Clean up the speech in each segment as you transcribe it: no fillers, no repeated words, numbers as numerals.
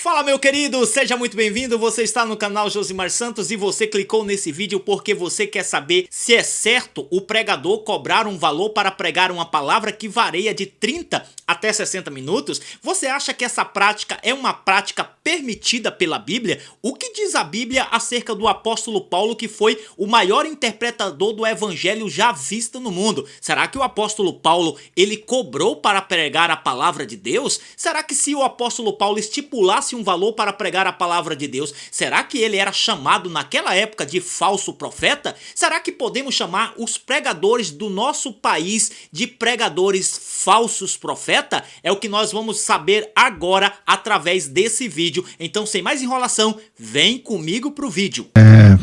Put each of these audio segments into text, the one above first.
Fala, meu querido, seja muito bem-vindo. Você está no canal Josimar Santos e você clicou nesse vídeo porque você quer saber se é certo o pregador cobrar um valor para pregar uma palavra que varia de 30 até 60 minutos. Você acha que essa prática é uma prática permitida pela Bíblia? O que diz a Bíblia acerca do apóstolo Paulo, que foi o maior interpretador do evangelho já visto no mundo? Será que o apóstolo Paulo, ele cobrou para pregar a palavra de Deus? Será que se o apóstolo Paulo estipulasse um valor para pregar a palavra de Deus, será que ele era chamado naquela época de falso profeta? Será que podemos chamar os pregadores do nosso país de pregadores falsos profeta? É o que nós vamos saber agora através desse vídeo. Então, sem mais enrolação, vem comigo pro vídeo.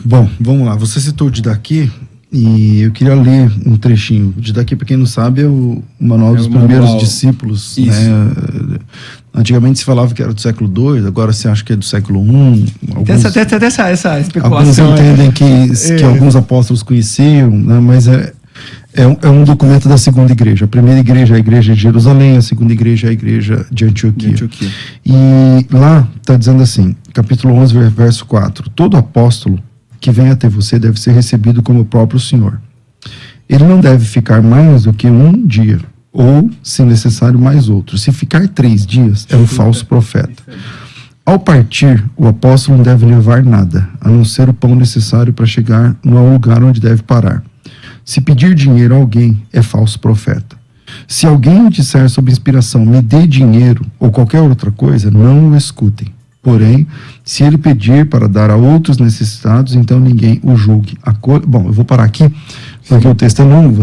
Bom, vamos lá. Você citou o Didaqui e eu queria ler um trechinho. O Didaqui, para quem não sabe, é o manual dos primeiros discípulos. Né? Antigamente se falava que era do século II, agora se acha que é do século I. Tem até essa especulação. Alguns entendem que alguns apóstolos conheciam, né? Mas é um documento da segunda igreja. A primeira igreja é a igreja de Jerusalém, a segunda igreja é a igreja de Antioquia. E lá está dizendo assim, capítulo 11, verso 4. Todo apóstolo que vem até você deve ser recebido como o próprio Senhor. Ele não deve ficar mais do que um dia, ou, se necessário, mais outro. Se ficar 3 dias, é um falso profeta. Ao partir, o apóstolo não deve levar nada, a não ser o pão necessário para chegar no lugar onde deve parar. Se pedir dinheiro a alguém, é falso profeta. Se alguém disser sob inspiração, me dê dinheiro ou qualquer outra coisa, não o escutem. Porém, se ele pedir para dar a outros necessitados, então ninguém o julgue. Bom, eu vou parar aqui, porque o texto é longo,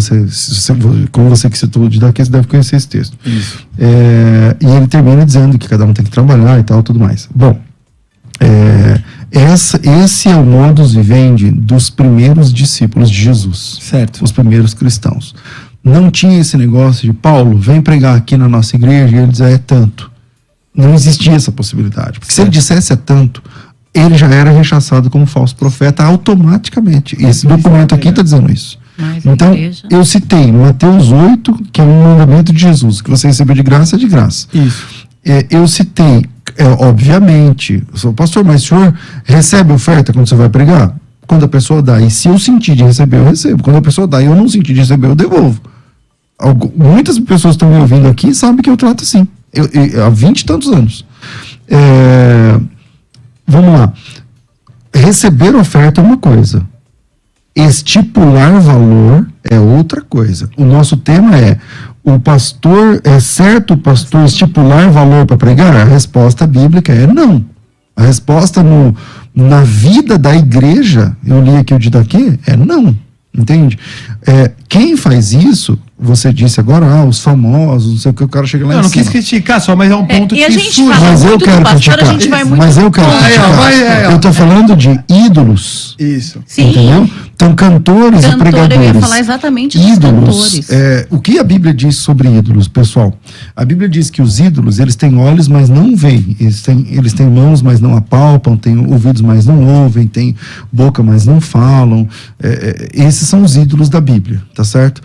como você que citou de daqui, você deve conhecer esse texto. Isso. E ele termina dizendo que cada um tem que trabalhar e tal, tudo mais. Bom, esse é o modus vivendi dos primeiros discípulos de Jesus. Certo. Os primeiros cristãos. Não tinha esse negócio de, Paulo, vem pregar aqui na nossa igreja, e ele diz, é tanto. Não existia essa possibilidade. Porque se ele dissesse é tanto, ele já era rechaçado como falso profeta automaticamente. E esse documento aqui está dizendo isso. Então, eu citei Mateus 8, que é um mandamento de Jesus, que você recebeu de graça é de graça. Isso. Eu citei, obviamente, pastor, mas o senhor recebe oferta quando você vai pregar? Quando a pessoa dá. E se eu sentir de receber, eu recebo. Quando a pessoa dá e eu não sentir de receber, eu devolvo. Muitas pessoas estão me ouvindo aqui e sabem que eu trato assim. Há 20 e tantos anos. Vamos lá. Receber oferta é uma coisa. Estipular valor é outra coisa. O nosso tema é: é certo o pastor estipular valor para pregar? A resposta bíblica é não. A resposta na vida da igreja, eu li aqui o Didaqui, é não. Entende? Quem faz isso, você disse agora, os famosos, não sei o que, o cara chega lá em cima. Eu não quis criticar, só, mas é um ponto que surge. Mas eu quero criticar. Eu tô falando de ídolos. Isso. Sim. Entendeu? Então, cantores e pregadores. Eu ia falar exatamente dos ídolos. cantores. O que a Bíblia diz sobre ídolos, pessoal? A Bíblia diz que os ídolos, eles têm olhos, mas não veem. Eles têm mãos, mas não apalpam. Têm ouvidos, mas não ouvem. Têm boca, mas não falam. Esses são os ídolos da Bíblia, tá certo?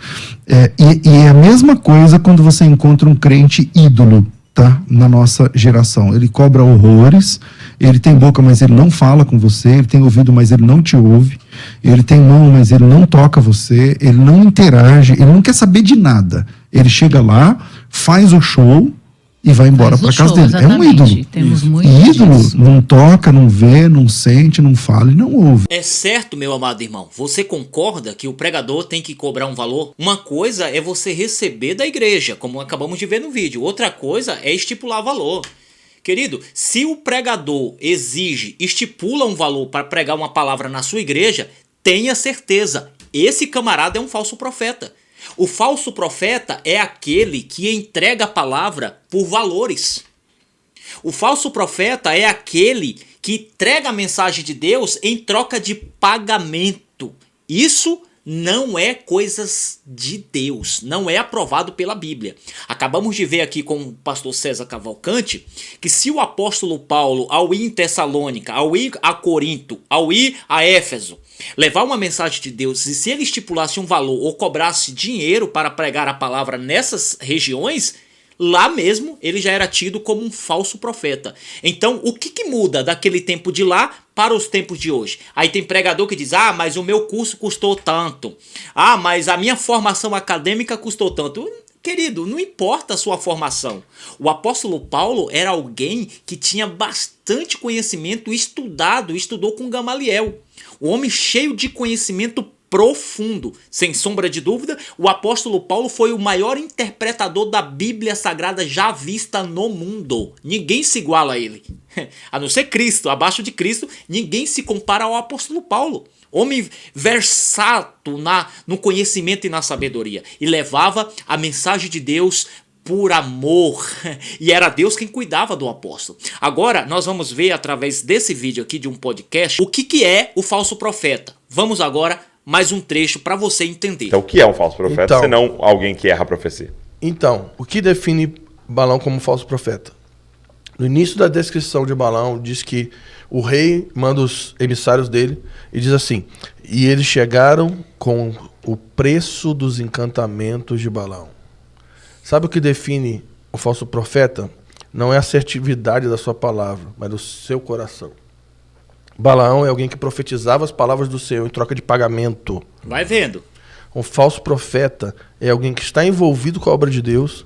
E é a mesma coisa quando você encontra um crente ídolo, tá? Na nossa geração. Ele cobra horrores, ele tem boca, mas ele não fala com você, ele tem ouvido, mas ele não te ouve, ele tem mão, mas ele não toca você, ele não interage, ele não quer saber de nada. Ele chega lá, faz o show e vai embora para casa dele. Exatamente. É um ídolo. Temos Ídolo disso. não toca, não vê, não sente, não fala e não ouve. É certo, meu amado irmão, você concorda que o pregador tem que cobrar um valor? Uma coisa é você receber da igreja, como acabamos de ver no vídeo. Outra coisa é estipular valor. Querido, se o pregador estipula um valor para pregar uma palavra na sua igreja, tenha certeza, esse camarada é um falso profeta. O falso profeta é aquele que entrega a palavra por valores. O falso profeta é aquele que entrega a mensagem de Deus em troca de pagamento. Isso não é coisas de Deus, não é aprovado pela Bíblia. Acabamos de ver aqui com o pastor César Cavalcante que se o apóstolo Paulo, ao ir em Tessalônica, ao ir a Corinto, ao ir a Éfeso, levar uma mensagem de Deus, e se ele estipulasse um valor ou cobrasse dinheiro para pregar a palavra nessas regiões, Lá mesmo ele já era tido como um falso profeta. Então o que muda daquele tempo de lá para os tempos de hoje? Aí tem pregador que diz, mas o meu curso custou tanto. Mas a minha formação acadêmica custou tanto. Querido, não importa a sua formação. O apóstolo Paulo era alguém que tinha bastante conhecimento, estudou com Gamaliel. Um homem cheio de conhecimento profundo. Sem sombra de dúvida, o apóstolo Paulo foi o maior interpretador da Bíblia Sagrada já vista no mundo. Ninguém se iguala a ele. A não ser Cristo, abaixo de Cristo, ninguém se compara ao apóstolo Paulo. Homem versato no conhecimento e na sabedoria. E levava a mensagem de Deus por amor. E era Deus quem cuidava do apóstolo. Agora nós vamos ver através desse vídeo aqui de um podcast o que é o falso profeta. Vamos agora mais um trecho para você entender. Então o que é um falso profeta, senão alguém que erra a profecia? Então, o que define Balaão como falso profeta? No início da descrição de Balaão, diz que o rei manda os emissários dele e diz assim: e eles chegaram com o preço dos encantamentos de Balaão. Sabe o que define o falso profeta? Não é a assertividade da sua palavra, mas do seu coração. Balaão é alguém que profetizava as palavras do Senhor em troca de pagamento. Vai vendo. Um falso profeta é alguém que está envolvido com a obra de Deus.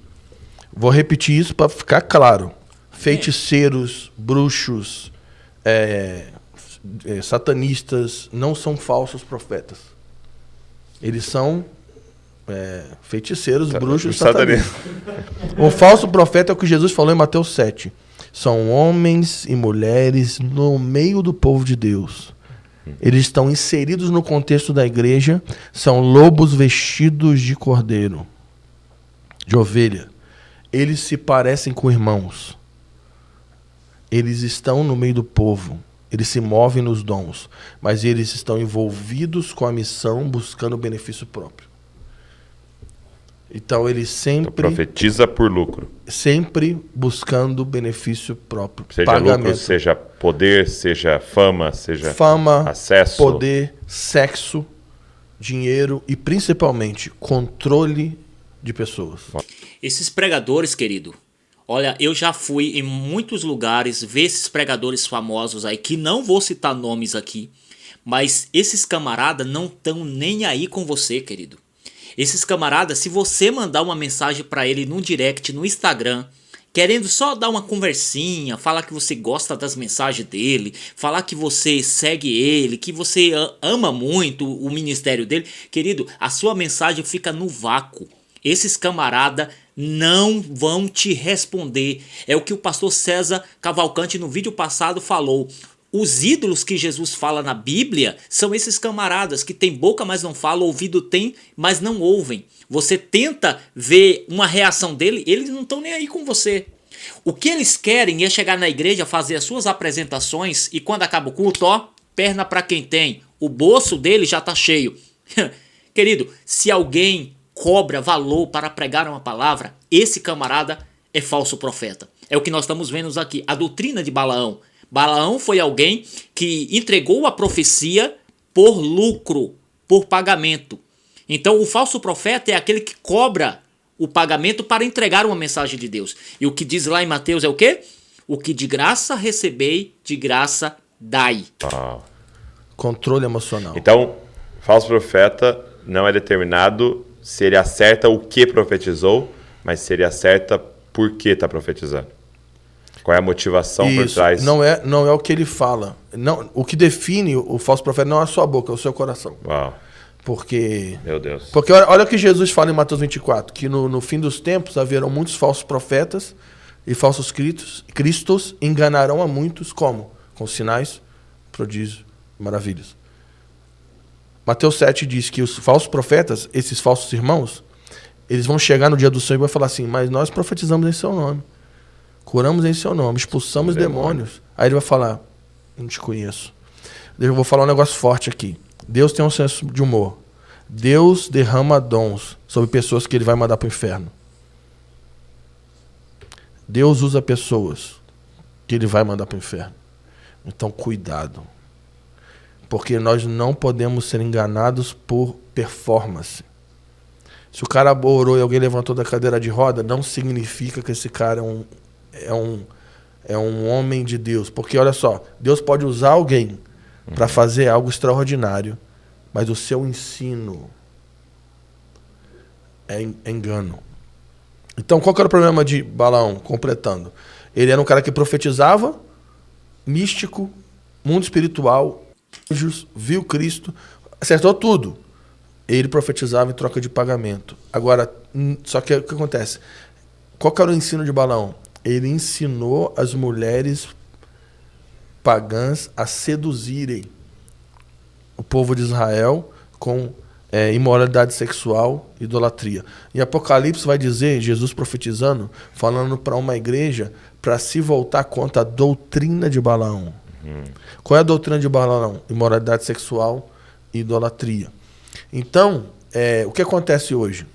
Vou repetir isso para ficar claro. Feiticeiros, bruxos, satanistas não são falsos profetas. Eles são feiticeiros, bruxos e satanistas. O falso profeta é o que Jesus falou em Mateus 7. São homens e mulheres no meio do povo de Deus. Eles estão inseridos no contexto da igreja, são lobos vestidos de cordeiro, de ovelha. Eles se parecem com irmãos. Eles estão no meio do povo. Eles se movem nos dons, mas eles estão envolvidos com a missão, buscando benefício próprio. Então ele sempre profetiza por lucro. Sempre buscando benefício próprio. Seja pagamento. Lucro, seja poder, seja fama, seja acesso. Poder, sexo, dinheiro e principalmente controle de pessoas. Esses pregadores, querido, olha, eu já fui em muitos lugares ver esses pregadores famosos aí, que não vou citar nomes aqui, mas esses camaradas não estão nem aí com você, querido. Esses camaradas, se você mandar uma mensagem para ele no direct, no Instagram, querendo só dar uma conversinha, falar que você gosta das mensagens dele, falar que você segue ele, que você ama muito o ministério dele, querido, a sua mensagem fica no vácuo. Esses camaradas não vão te responder. É o que o pastor César Cavalcante no vídeo passado falou. Os ídolos que Jesus fala na Bíblia são esses camaradas que têm boca, mas não falam, ouvido tem, mas não ouvem. Você tenta ver uma reação dele, eles não estão nem aí com você. O que eles querem é chegar na igreja, fazer as suas apresentações e quando acaba o culto, perna para quem tem. O bolso dele já está cheio. Querido, se alguém cobra valor para pregar uma palavra, esse camarada é falso profeta. É o que nós estamos vendo aqui, a doutrina de Balaão. Balaão foi alguém que entregou a profecia por lucro, por pagamento. Então o falso profeta é aquele que cobra o pagamento para entregar uma mensagem de Deus. E o que diz lá em Mateus é o quê? O que de graça recebei, de graça dai. Controle emocional. Então, falso profeta não é determinado se ele acerta o que profetizou, mas se ele acerta por que está profetizando. Qual é a motivação por trás? Não é o que ele fala. Não, o que define o falso profeta não é a sua boca, é o seu coração. Uau. Porque, meu Deus. Porque olha o que Jesus fala em Mateus 24, que no fim dos tempos haverão muitos falsos profetas e falsos cristos enganarão a muitos como? Com sinais, prodígios, maravilhas. Mateus 7 diz que os falsos profetas, esses falsos irmãos, eles vão chegar no dia do Senhor e vão falar assim, mas nós profetizamos em seu nome. Curamos em seu nome, expulsamos demônios. Aí ele vai falar, não te conheço. Eu vou falar um negócio forte aqui. Deus tem um senso de humor. Deus derrama dons sobre pessoas que ele vai mandar para o inferno. Deus usa pessoas que ele vai mandar para o inferno. Então, cuidado. Porque nós não podemos ser enganados por performance. Se o cara orou e alguém levantou da cadeira de roda, não significa que esse cara é um homem de Deus. Porque, olha só, Deus pode usar alguém para fazer algo extraordinário, mas o seu ensino é engano. Então, qual que era o problema de Balaão? Completando. Ele era um cara que profetizava, místico, mundo espiritual, anjos, viu Cristo, acertou tudo. Ele profetizava em troca de pagamento. Agora, só que o que acontece? Qual que era o ensino de Balaão? Ele ensinou as mulheres pagãs a seduzirem o povo de Israel com imoralidade sexual, idolatria. Em Apocalipse vai dizer, Jesus profetizando, falando para uma igreja para se voltar contra a doutrina de Balaão. Qual é a doutrina de Balaão? Imoralidade sexual e idolatria. Então, o que acontece hoje?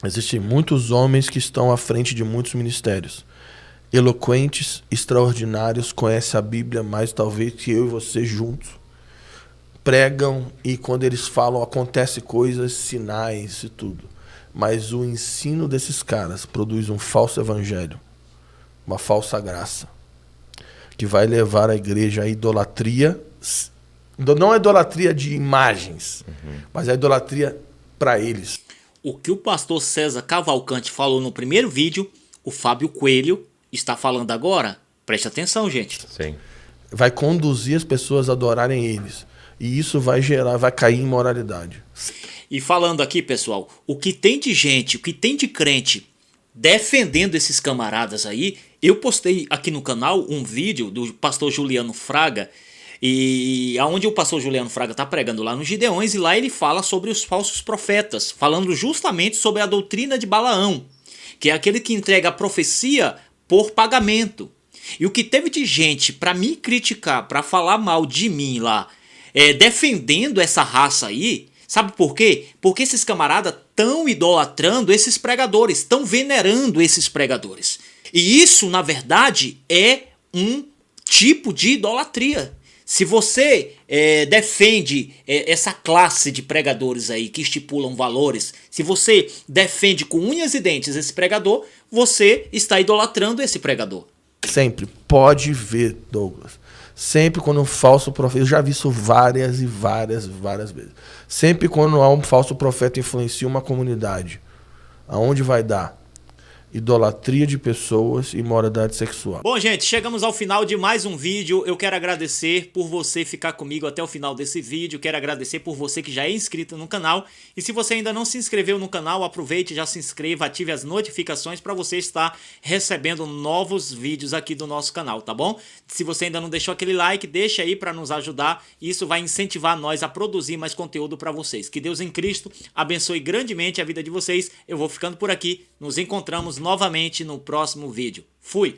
Existem muitos homens que estão à frente de muitos ministérios. Eloquentes, extraordinários, conhecem a Bíblia mais talvez que eu e você juntos. Pregam e quando eles falam acontece coisas, sinais e tudo. Mas o ensino desses caras produz um falso evangelho, uma falsa graça, que vai levar a igreja à idolatria. Não a idolatria de imagens, mas a idolatria para eles. O que o pastor César Cavalcante falou no primeiro vídeo, o Fábio Coelho está falando agora. Preste atenção, gente. Sim. Vai conduzir as pessoas a adorarem eles. E isso vai cair em imoralidade. E falando aqui, pessoal, o que tem de gente, o que tem de crente defendendo esses camaradas aí, eu postei aqui no canal um vídeo do pastor Juliano Fraga, e aonde o pastor Juliano Fraga está pregando lá nos Gideões, e lá ele fala sobre os falsos profetas, falando justamente sobre a doutrina de Balaão, que é aquele que entrega a profecia por pagamento. E o que teve de gente para me criticar, para falar mal de mim lá, defendendo essa raça aí, sabe por quê? Porque esses camaradas estão idolatrando esses pregadores, estão venerando esses pregadores. E isso, na verdade, é um tipo de idolatria. Se você defende essa classe de pregadores aí que estipulam valores, se você defende com unhas e dentes esse pregador, você está idolatrando esse pregador. Sempre pode ver, Douglas. Sempre quando um falso profeta, eu já vi isso várias e várias vezes. Sempre quando há um falso profeta influencia uma comunidade, aonde vai dar? Idolatria de pessoas e imoralidade sexual. Bom, gente, chegamos ao final de mais um vídeo. Eu quero agradecer por você ficar comigo até o final desse vídeo. Quero agradecer por você que já é inscrito no canal. E se você ainda não se inscreveu no canal, aproveite, já se inscreva, ative as notificações para você estar recebendo novos vídeos aqui do nosso canal, tá bom? Se você ainda não deixou aquele like, deixa aí para nos ajudar. Isso vai incentivar nós a produzir mais conteúdo para vocês. Que Deus em Cristo abençoe grandemente a vida de vocês. Eu vou ficando por aqui. Nos encontramos novamente no próximo vídeo. Fui!